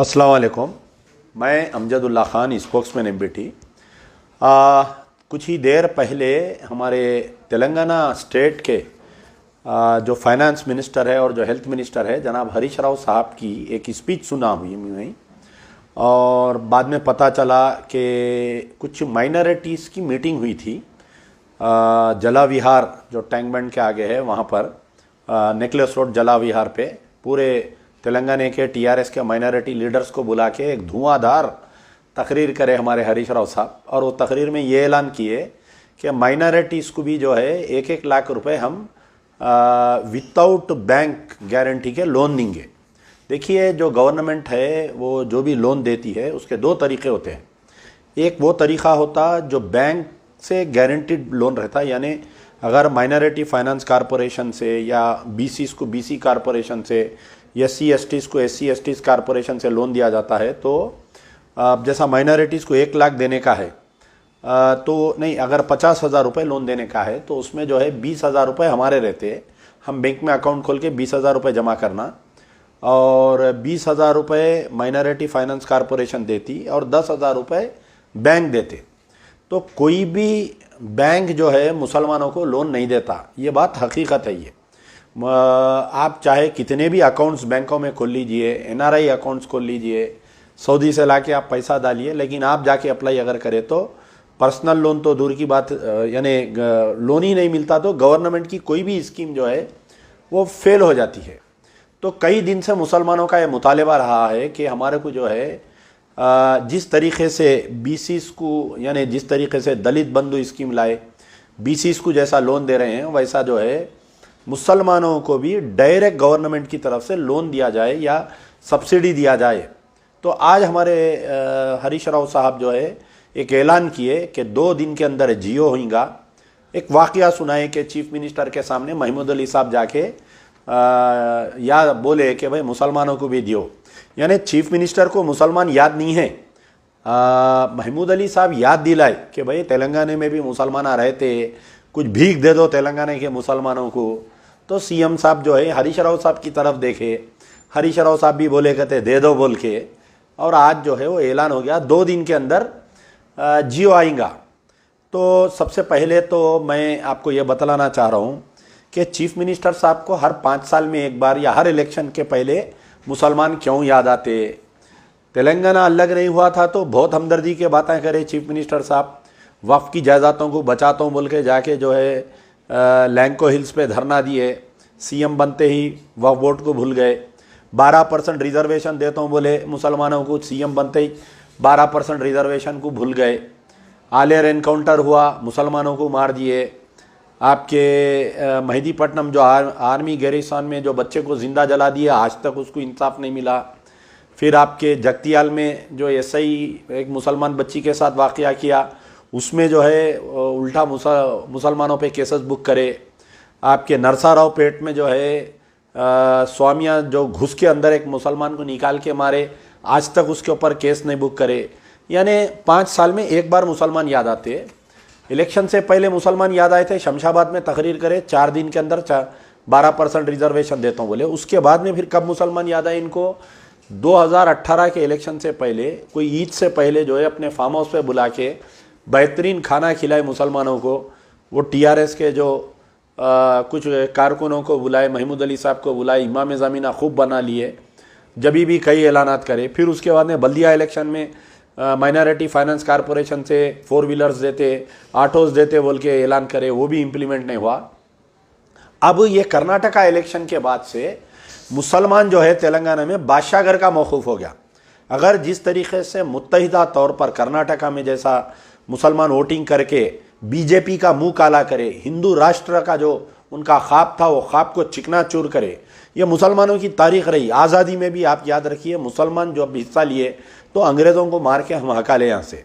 अस्सलाम वालेकुम। मैं अमजदुल्ला ख़ान, स्पोक्समैन एमबीटी। कुछ ही देर पहले हमारे तेलंगाना स्टेट के जो फाइनेंस मिनिस्टर है और जो हेल्थ मिनिस्टर है जनाब हरीश राव साहब की एक स्पीच सुना हुई मैं, और बाद में पता चला कि कुछ माइनॉरिटीज़ की मीटिंग हुई थी जला विहार जो टैंक बैंड के आगे है वहाँ पर, नेकलेस रोड जला विहार पे पूरे तेलंगाना के टीआरएस के माइनॉरिटी लीडर्स को बुला के एक धुआंधार तकरीर करे हमारे हरीश राव साहब। और वो तकरीर में ये ऐलान किए कि माइनॉरिटीज़ को भी जो है 1-1 लाख रुपए हम विदाउट बैंक गारंटी के लोन देंगे। देखिए, जो गवर्नमेंट है वो जो भी लोन देती है उसके दो तरीके होते हैं। एक वो तरीक़ा होता जो बैंक से गारंटीड लोन रहता है, यानी अगर माइनॉरिटी फाइनेंस कॉरपोरेशन से या बीसीज़ को बीसी कॉरपोरेशन से, एससी एसटीज़ को एससी एसटीज़ कॉरपोरेशन से लोन दिया जाता है, तो जैसा माइनॉरिटीज़ को 1 लाख देने का है तो नहीं, अगर 50,000 रुपये लोन देने का है तो उसमें जो है 20,000 रुपये हमारे रहते हैं। हम बैंक में अकाउंट खोल के 20,000 रुपये जमा करना, और 20,000 रुपये माइनॉरिटी फाइनेंस कॉरपोरेशन देती और 10,000 रुपये बैंक देते। तो कोई भी बैंक जो है मुसलमानों को लोन नहीं देता, ये बात हकीकत है। ये आप चाहे कितने भी अकाउंट्स बैंकों में खोल लीजिए, एनआरआई अकाउंट्स खोल लीजिए, सऊदी से लाके आप पैसा डालिए, लेकिन आप जाके अप्लाई अगर करें तो पर्सनल लोन तो दूर की बात, यानी लोन ही नहीं मिलता, तो गवर्नमेंट की कोई भी स्कीम जो है वो फेल हो जाती है। तो कई दिन से मुसलमानों का ये मुतालबा रहा है कि हमारे को जो है जिस तरीके से बीसीज़ को, यानी जिस तरीके से दलित बंधु स्कीम लाए, बीसीज़ को जैसा लोन दे रहे हैं वैसा जो है मुसलमानों को भी डायरेक्ट गवर्नमेंट की तरफ से लोन दिया जाए या सब्सिडी दिया जाए। तो आज हमारे हरीश राव साहब जो है एक ऐलान किए कि 2 दिन के अंदर जियो होगा। एक वाक़या सुनाए कि चीफ मिनिस्टर के सामने महमूद अली साहब जाके या बोले कि भाई मुसलमानों को भी दियो, यानी चीफ मिनिस्टर को मुसलमान याद नहीं है। महमूद अली साहब याद दिलाए कि भाई तेलंगाना में भी मुसलमान रहते, कुछ भीख दे दो तेलंगाना के मुसलमानों को। तो सीएम साहब जो है हरीश राव साहब की तरफ देखे, हरीश राव साहब भी बोले कहते दे दो बोल के, और आज जो है वो ऐलान हो गया 2 दिन के अंदर जियो आएगा। तो सबसे पहले तो मैं आपको ये बतलाना चाह रहा हूँ कि चीफ मिनिस्टर साहब को हर 5 साल में एक बार या हर इलेक्शन के पहले मुसलमान क्यों याद आते। तेलंगाना अलग नहीं हुआ था तो बहुत हमदर्दी की बातें करे चीफ मिनिस्टर साहब, वक्फ की जायदादों को बचाता हूँ बोल के जाके जो है लैंको हिल्स पे धरना दिए। सीएम बनते ही वक्फ बोर्ड को भूल गए। 12% रिजर्वेशन देता हूँ बोले मुसलमानों को, सीएम बनते ही 12% रिजर्वेशन को भूल गए। आलियर एनकाउंटर हुआ, मुसलमानों को मार दिए। आपके मेहदीपट्टनम जो आर्मी गैरिसन में जो बच्चे को जिंदा जला दिया, आज तक उसको इंसाफ नहीं मिला। फिर आपके जगतियाल में जो एसआई एक मुसलमान बच्ची के साथ वाक़या किया, उसमें जो है उल्टा मुसलमानों पे केसेस बुक करे। आपके नरसाराव पेट में जो है स्वामिया जो घुस के अंदर एक मुसलमान को निकाल के मारे, आज तक उसके ऊपर केस नहीं बुक करे। यानी 5 साल में एक बार मुसलमान याद आते। इलेक्शन से पहले मुसलमान याद आए थे, शमशाबाद में तकरीर करे 4 दिन के अंदर 12% रिजर्वेशन देता हूँ बोले। उसके बाद में फिर कब मुसलमान याद आए इनको? 2018 के इलेक्शन से पहले, कोई ईद से पहले जो है अपने फार्म हाउस पे बुला के बेहतरीन खाना खिलाए मुसलमानों को। वो टीआरएस के जो कुछ कारकुनों को बुलाए, महमूद अली साहब को बुलाए, इमाम ज़मीना खूब बना लिए, जब भी कई ऐलानात करे। फिर उसके बाद में बल्दिया इलेक्शन में माइनॉरिटी फाइनेंस कॉरपोरेशन से 4 व्हीलर्स देते, ऑटोज़ देते बोल के ऐलान करे, वो भी इम्प्लीमेंट नहीं हुआ। अब ये कर्नाटका इलेक्शन के बाद से मुसलमान जो है तेलंगाना में बादशाहगर का मौकूफ़ हो गया। अगर जिस तरीके से मुत्तहिदा तौर पर कर्नाटका में जैसा मुसलमान वोटिंग करके बीजेपी का मुंह काला करे, हिंदू राष्ट्र का जो उनका ख्वाब था वो ख्वाब को चिकनाचूर करे, ये मुसलमानों की तारीख रही। आज़ादी में भी आप याद रखिए मुसलमान जो अब हिस्सा लिए तो अंग्रेज़ों को मार के हम हकाले यहाँ से।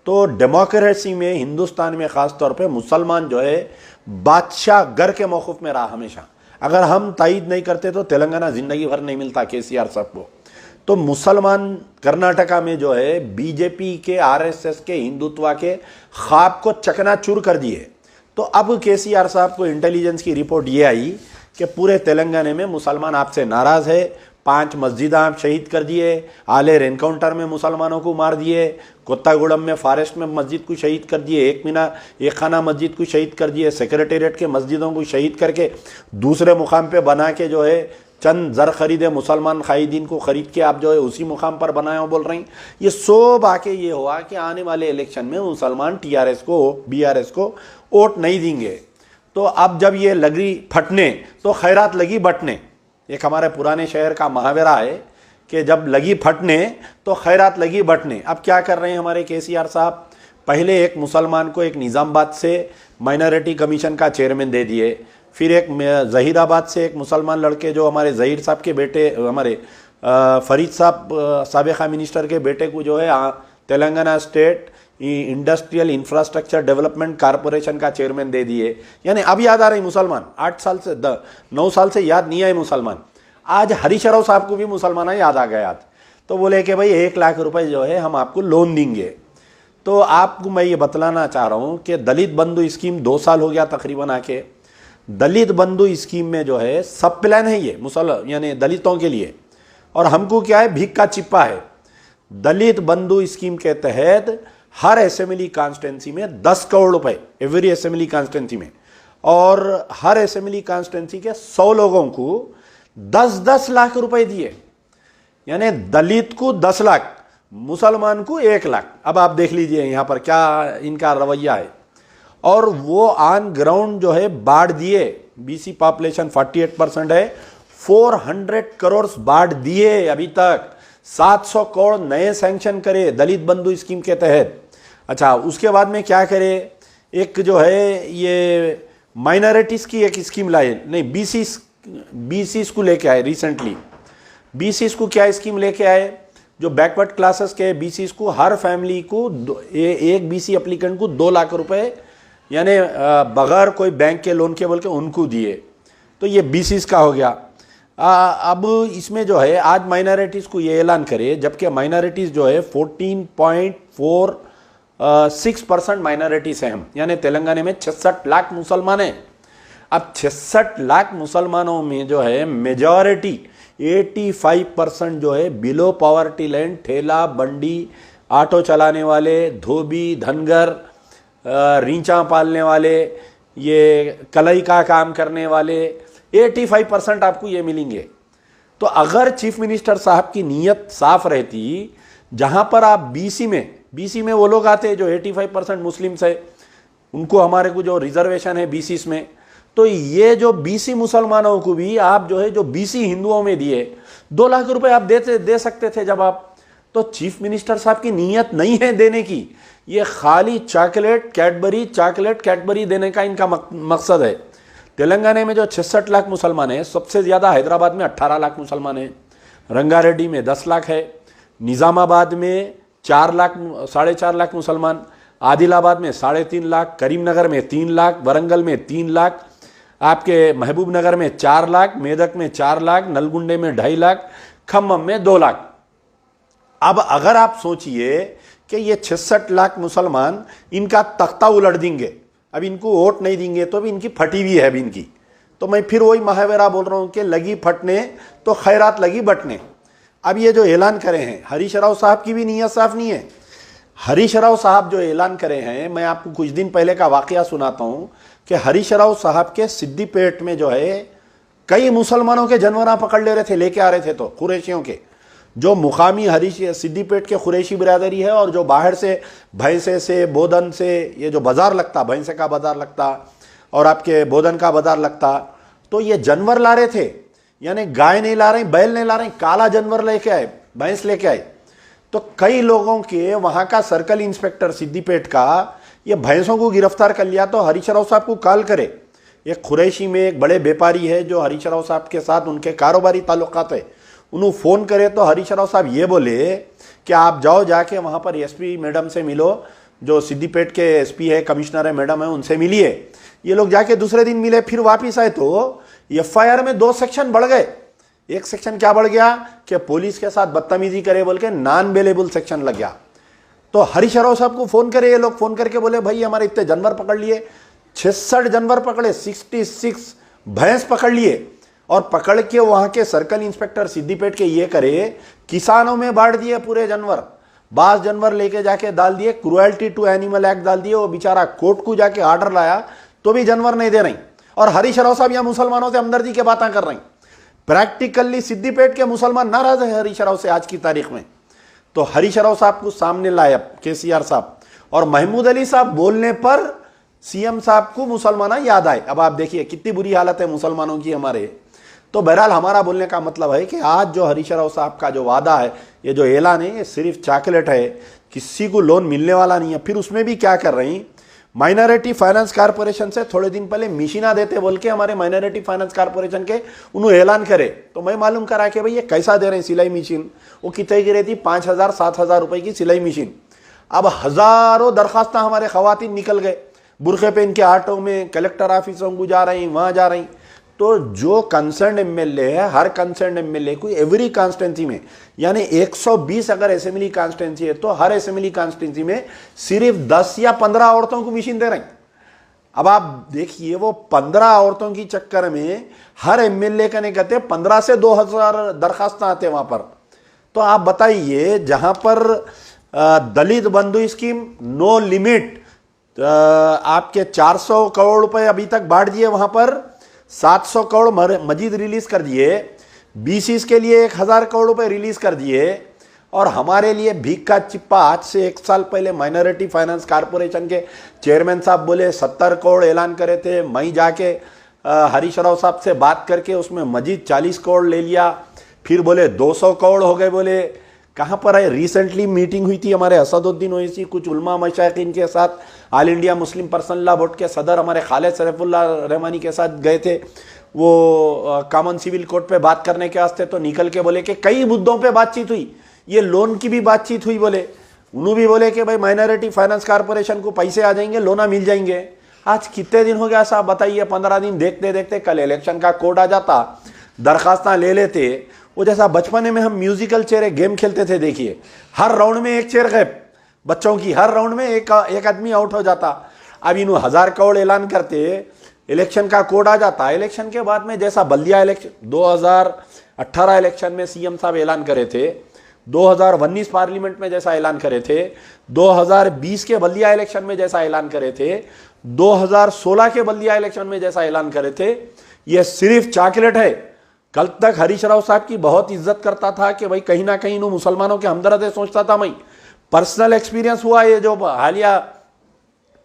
तो डेमोक्रेसी में हिंदुस्तान में ख़ास तौर पे मुसलमान जो है बादशाह गर के मौक़िफ़ में रहा हमेशा। अगर हम तायद नहीं करते तो तेलंगाना ज़िंदगी भर नहीं मिलता केसीआर साहब को। तो मुसलमान कर्नाटका में जो है बीजेपी के, आरएसएस के, हिंदुत्व के ख्वाब को चकनाचूर कर दिए। तो अब केसीआर साहब को इंटेलिजेंस की रिपोर्ट ये आई कि पूरे तेलंगाना में मुसलमान आपसे नाराज़ है, 5 मस्जिद आप शहीद कर दिए, आलेर एनकाउंटर में मुसलमानों को मार दिए, कोत्तागुड़म में फॉरेस्ट में मस्जिद को शहीद कर दिए, एक खाना मस्जिद को शहीद कर दिए, सेक्रेटेरिएट के मस्जिदों को शहीद करके दूसरे मुकाम पे बना के जो है चंद जर खरीदे मुसलमान कायदीन को खरीद के आप जो है उसी मुकाम पर बनाए हो बोल रही हैं। ये सब आके ये हुआ कि आने वाले इलेक्शन में मुसलमान टीआरएस को बीआरएस को वोट नहीं देंगे। तो अब जब ये लगी फटने तो खैरात लगी बटने, एक हमारे पुराने शहर का मुहावरा है कि जब लगी फटने तो खैरात लगी बटने। अब क्या कर रहे हैं हमारे केसीआर साहब, पहले एक मुसलमान को एक निज़ामाबाद से माइनॉरिटी कमीशन का चेयरमैन दे दिए, फिर एक जहीराबाद से एक मुसलमान लड़के जो हमारे जहीर साहब के बेटे, हमारे फरीद साहब साबिका मिनिस्टर के बेटे को जो है Telangana state industrial infrastructure development corporation का चेयरमैन दे दिए। यानी अब याद आ रही मुसलमान, 8 साल से 9 साल से याद नहीं आए मुसलमान। आज हरीश राव साहब को भी मुसलमान याद आ गया। तो बोले कि भाई 1 लाख रुपए जो है हम आपको लोन देंगे। तो आपको मैं ये बतलाना चाह रहा हूँ कि दलित बंधु स्कीम 2 साल हो गया तकरीबन आके। दलित बंधु स्कीम में जो है सब प्लान है ये यानी दलितों के लिए, और हमको क्या है भीख का चिप्पा है। दलित बंधु स्कीम के तहत हर असेंबली कॉन्स्टिट्यूंसी में 10 करोड़ रुपए एवरी असेंबली कॉन्स्टिट्यूंसी में, और हर असेंबली कॉन्स्टिट्यूंसी के 100 लोगों को 10-10 लाख रुपए दिए। यानी दलित को 10 लाख, मुसलमान को 1 लाख। अब आप देख लीजिए यहां पर क्या इनका रवैया है। और वो ऑन ग्राउंड जो है बाढ़ दिए, बीसी पॉपुलेशन 48% है, 400 करोड़ बाढ़ दिए अभी तक, 700 करोड़ नए सैंक्शन करे दलित बंधु स्कीम के तहत। अच्छा, उसके बाद में क्या करे, एक जो है ये माइनॉरिटीज की एक स्कीम लाए, नहीं बीसीस को लेके आए रिसेंटली। बीसीस को क्या स्कीम लेके आए, जो बैकवर्ड क्लासेस के बीसीस को हर फैमिली को एक बीसी एप्लीकेंट को 2 लाख रुपए यानी बगैर कोई बैंक के लोन के बोल के उनको दिए। तो ये बीसीस का हो गया। अब इसमें जो है आज माइनॉरिटीज़ को ये ऐलान करे, जबकि माइनॉरिटीज़ जो है 14.46% माइनॉरिटीज़ हैं हम, यानी तेलंगाना में 66 लाख मुसलमान हैं। अब 66 लाख मुसलमानों में जो है मेजॉरिटी 85% जो है बिलो पॉवर्टी लाइन, ठेला बंडी, ऑटो चलाने वाले, धोबी, धनगर, रींचा पालने वाले, ये कलई का काम करने वाले, 85% आपको ये मिलेंगे। तो अगर चीफ मिनिस्टर साहब की नीयत साफ रहती, जहां पर आप बीसी में वो लोग आते जो 85% मुस्लिम्स है, उनको हमारे को जो रिजर्वेशन है बीसीस में, तो ये जो बीसी मुसलमानों को भी आप जो है जो बीसी हिंदुओं में दिए 2 लाख रुपए आप दे सकते थे जब आप। तो चीफ मिनिस्टर साहब की नीयत नहीं है देने की, ये खाली चॉकलेट कैडबरी देने का इनका मकसद है। तेलंगाना में जो 66 लाख मुसलमान हैं, सबसे ज़्यादा हैदराबाद में 18 लाख मुसलमान हैं, रंगारेड्डी में 10 लाख है, निज़ामाबाद में 4 लाख 4.5 लाख मुसलमान, आदिलाबाद में 3.5 लाख, करीमनगर में 3 लाख, वरंगल में 3 लाख, आपके महबूब नगर में 4 लाख, मेदक में 4 लाख, नलगुंडे में 2.5 लाख, खम्मम में 2 लाख। अब अगर आप सोचिए कि ये 66 लाख मुसलमान इनका तख्ता उलट देंगे, अब इनको वोट नहीं देंगे तो भी इनकी फटी हुई है अभी इनकी। तो मैं फिर वही मुहावरा बोल रहा हूं कि लगी फटने तो खैरात लगी बटने। अब ये जो ऐलान करे हैं, हरीश राव साहब की भी नीयत साफ नहीं है। हरीश राव साहब जो ऐलान करे हैं, मैं आपको कुछ दिन पहले का वाकया सुनाता हूं कि हरीश राव साहब के सिद्दीपेट में जो है कई मुसलमानों के जानवर पकड़ ले रहे थे, लेके आ रहे थे, तो कुरैशियों के जो मुकामी सिद्दीपेट के कुरैशी बिरादरी है, और जो बाहर से भैंसे से, बोधन से, ये जो बाजार लगता, भैंसे का बाजार लगता और आपके बोधन का बाजार लगता, तो ये जानवर ला रहे थे। यानी गाय नहीं ला रहे, बैल नहीं ला रहे, काला जानवर लेके आए, भैंस लेके आए। तो कई लोगों के वहां का सर्कल इंस्पेक्टर सिद्दीपेट का ये भैंसों को गिरफ्तार कर लिया। तो हरीश राव साहब को कॉल करे, एक कुरैशी में एक बड़े व्यापारी है जो हरीश राव साहब के साथ उनके कारोबारी ताल्लुकात है, उन्होंने फ़ोन करे तो हरीश राव साहब ये बोले कि आप जाओ जाके वहाँ पर एसपी मैडम से मिलो, जो सिद्दीपेट के एसपी है, कमिश्नर है, मैडम है, उनसे मिलिए। ये लोग जाके दूसरे दिन मिले, फिर वापिस आए तो एफआईआर में 2 सेक्शन बढ़ गए। एक सेक्शन क्या बढ़ गया कि पुलिस के साथ बदतमीजी करे बोल के नॉन बेलेबल सेक्शन लग गया। तो हरीश राव साहब को फ़ोन करे, ये लोग फ़ोन करके बोले भाई हमारे इतने जानवर पकड़ लिए, 66 जानवर पकड़े, 66 भैंस पकड़ लिए, और पकड़ के वहां के सर्कल इंस्पेक्टर सिद्दीपेट के ये करे, किसानों में बांट दिए पूरे जानवर, 22 जानवर लेके जाके डाल दिए, क्रुएल्टी टू एनिमल एक्ट डाल दिए। वो बेचारा कोर्ट को जाके ऑर्डर लाया तो भी जानवर नहीं दे रही। और हरीश राव साहब यहाँ मुसलमानों से हमदर्दी की बातें कर रही। प्रैक्टिकली सिद्दीपेट के मुसलमान नाराज है हरीश राव से आज की तारीख में। तो हरीश राव साहब को सामने लाया केसीआर साहब, और महमूद अली साहब बोलने पर सीएम साहब को मुसलमान याद आए। अब आप देखिए कितनी बुरी हालत है मुसलमानों की हमारे। तो बहरहाल हमारा बोलने का मतलब है कि आज जो हरीश राव साहब का जो वादा है, ये जो ऐलान है, ये सिर्फ चॉकलेट है, किसी को लोन मिलने वाला नहीं है। फिर उसमें भी क्या कर रही, माइनॉरिटी फाइनेंस कॉर्पोरेशन से थोड़े दिन पहले मशीना देते बोल के हमारे माइनॉरिटी फाइनेंस कॉर्पोरेशन के उन्होंने ऐलान करे। तो मैं मालूम करा कि भाई ये कैसा दे रहे हैं सिलाई मशीन। वो कितने की रहती, 5,000 7,000 रुपए की सिलाई मशीन। अब हजारों दरखास्त हमारे खवातीन निकल गए, बुरखे पहन के ऑटो में कलेक्टर ऑफिसों को जा रही, वहां जा रही। तो जो कंसर्न एमएलए है, हर कंसर्न एमएलए को एवरी कॉन्स्टिट्यूंसी में, यानी 120 अगर असेंबली कॉन्स्टिट्यूंसी है तो हर असेंबली कॉन्स्टिट्यूंसी में सिर्फ 10 या 15 औरतों को मशीन दे रहे हैं। अब आप देखिए वो 15 औरतों की चक्कर में हर एमएलए का नहीं कहते 15 से 2,000 दरखास्त आते वहां पर। तो आप बताइए, जहां पर दलित बंधु स्कीम नो लिमिट आपके 400 करोड़ रुपए अभी तक बांट दिए, वहां पर 700 करोड़ मजीद रिलीज कर दिए, बीसीस के लिए 1,000 करोड़ रुपए रिलीज कर दिए। और हमारे लिए भीख का चिप्पा, आज से 1 साल पहले माइनॉरिटी फाइनेंस कॉर्पोरेशन के चेयरमैन साहब बोले 70 करोड़ ऐलान करे थे। मैं जाके हरीश राव साहब से बात करके उसमें मजीद 40 करोड़ ले लिया। फिर बोले 200 करोड़ हो गए। बोले कहाँ पर है, रिसेंटली मीटिंग हुई थी हमारे असदुद्दीन ओवैसी कुछ उलमा मशाइखीन के साथ, all India Muslim personal law board के सदर हमारे खालिद शरीफुल्लाह रहमानी के साथ गए थे वो कॉमन सिविल कोर्ट पे बात करने के वास्ते। तो निकल के बोले कि कई मुद्दों पे बातचीत हुई, ये लोन की भी बातचीत हुई। बोले उन्होंने भी बोले कि भाई माइनॉरिटी फाइनेंस कॉर्पोरेशन को पैसे आ जाएंगे, लोना मिल जाएंगे। आज कितने दिन हो गया साहब बताइए, 15 दिन देखते देखते कल इलेक्शन का कोड आ जाता, दरखास्तां ले लेते। वो जैसा बचपन में हम म्यूजिकल चेयर गेम खेलते थे, देखिए हर राउंड में एक चेयर गैप बच्चों की, हर राउंड में एक आदमी आउट हो जाता। अब इन्हों 1,000 करोड़ ऐलान करते, इलेक्शन का कोड आ जाता। इलेक्शन के बाद में जैसा बल्दिया इलेक्शन 2018 इलेक्शन में सीएम साहब ऐलान करे थे, 2019 पार्लियामेंट में जैसा ऐलान करे थे, 2020 के बल्दिया इलेक्शन में जैसा ऐलान करे थे, 2016 के बल्दिया इलेक्शन में जैसा ऐलान करे थे, यह सिर्फ चॉकलेट है। कल तक हरीश राव साहब की बहुत इज्जत करता था कि भाई कहीं ना कहीं मुसलमानों के हमदर्द है, सोचता था। मैं पर्सनल एक्सपीरियंस हुआ ये जो हालिया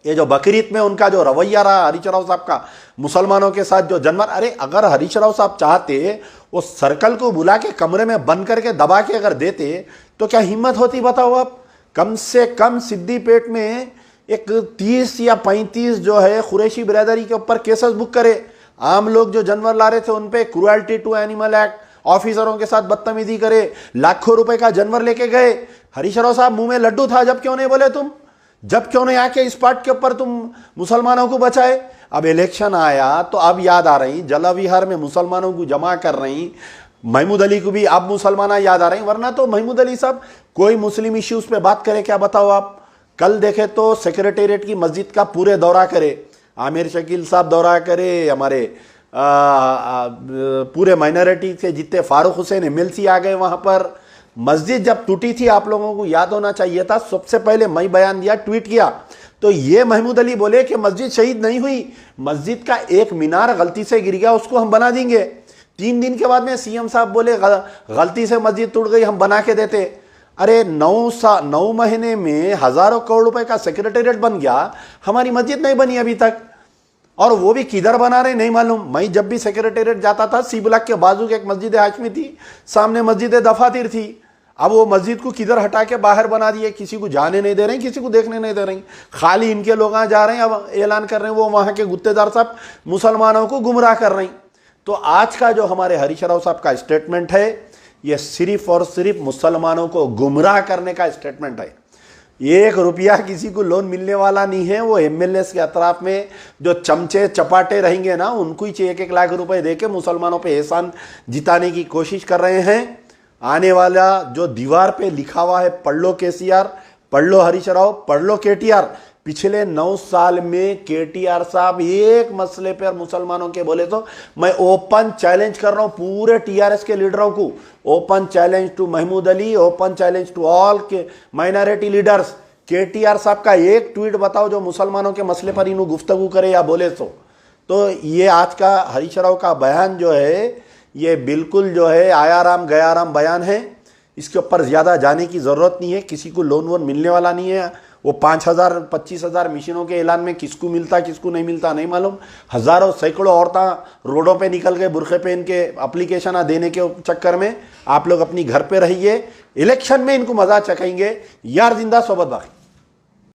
ये जो बकरीद में उनका जो रवैया रहा हरीश राव साहब का मुसलमानों के साथ जो जनवर, अरे अगर हरीश राव साहब चाहते वो सर्कल को बुला के कमरे में बंद करके दबा के अगर देते तो क्या हिम्मत होती बताओ आप। कम से कम सिद्दीपेट में एक 30 या 35 जो है कुरैशी बिरादरी के ऊपर केसेस बुक करे। आम लोग जो जानवर ला रहे थे उन पे क्रुएल्टी टू एनिमल एक्ट, ऑफिसरों के साथ बदतमीजी करे, लाखों रुपए का जानवर लेके गए। हरीश राव साहब मुंह में लड्डू था, जब क्यों नहीं बोले तुम, जब क्यों नहीं आके इस पार्ट के ऊपर तुम मुसलमानों को बचाए। अब इलेक्शन आया तो अब याद आ रही, जलाविहार में मुसलमानों को जमा कर रही, महमूद अली को भी अब मुसलमान याद आ रही। वरना तो महमूद अली साहब कोई मुस्लिम इश्यूज पे बात करे क्या बताओ आप। कल देखे तो सेक्रेटेरिएट की मस्जिद का पूरे दौरा करे, आमिर शकील साहब दौरा करे, हमारे पूरे माइनॉरिटी के जितने फारूक हुसैन एमएलसी आ गए वहां पर। मस्जिद जब टूटी थी आप लोगों को याद होना चाहिए था, सबसे पहले मैं बयान दिया, ट्वीट किया। तो ये महमूद अली बोले कि मस्जिद शहीद नहीं हुई, मस्जिद का एक मीनार गलती से गिर गया, उसको हम बना देंगे। 3 दिन के बाद में सीएम साहब बोले गलती से मस्जिद टूट गई, हम बना के देते। अरे 9 महीने में हजारों करोड़ रुपए का सेक्रेटेरिएट बन गया, हमारी मस्जिद नहीं बनी अभी तक। और वो भी किधर बना रहे नहीं मालूम। मैं जब भी सेक्रेटेरिएट जाता था, सी ब्लॉक के बाजू की एक मस्जिद हाशमी थी, सामने मस्जिद दफातिर थी। अब वो मस्जिद को किधर हटा के बाहर बना दिए, किसी को जाने नहीं दे रहे, किसी को देखने नहीं दे रहे, खाली इनके लोग जा रहे हैं। अब ऐलान कर रहे हैं वो वहां के गुत्तेदार साहब मुसलमानों को गुमराह कर रहे हैं। तो आज का जो हमारे हरीश राव साहब का स्टेटमेंट है, ये सिर्फ और सिर्फ मुसलमानों को गुमराह करने का स्टेटमेंट है। 1 रुपया किसी को लोन मिलने वाला नहीं है। वो एमएलए के अतराफ में जो चमचे चपाटे रहेंगे ना, उनको ही 1-1 लाख रुपए दे के मुसलमानों पे एहसान जिताने की कोशिश कर रहे हैं। आने वाला जो दीवार पे लिखा हुआ है, पढ़ लो केसीआर, पढ़ लो हरीश राव, पढ़ लो केटीआर, पिछले 9 साल में केटीआर साहब एक मसले पर मुसलमानों के बोले तो मैं ओपन चैलेंज कर रहा हूं पूरे टीआरएस के लीडरों को, open challenge to Mahmood Ali, open challenge to all के माइनॉरिटी लीडर्स, केटीआर साहब का एक ट्वीट बताओ जो मुसलमानों के मसले पर इन्हों गुफ्तगू करे या बोले तो ये आज का हरीश राव का बयान जो है ये बिल्कुल जो है आया राम गया राम बयान है। इसके ऊपर ज़्यादा जाने की ज़रूरत नहीं है, किसी को लोन वोन मिलने वाला नहीं है। वो 5,000 25,000 मशीनों के ऐलान में किसको मिलता किसको नहीं मिलता नहीं मालूम। हज़ारों सैकड़ों औरतें रोडों पे निकल के बुरखे पहन के एप्लीकेशन देने के चक्कर में आप लोग अपनी घर पे रहिए, इलेक्शन में इनको मजा चखेंगे। यार जिंदा सोबत बाकी।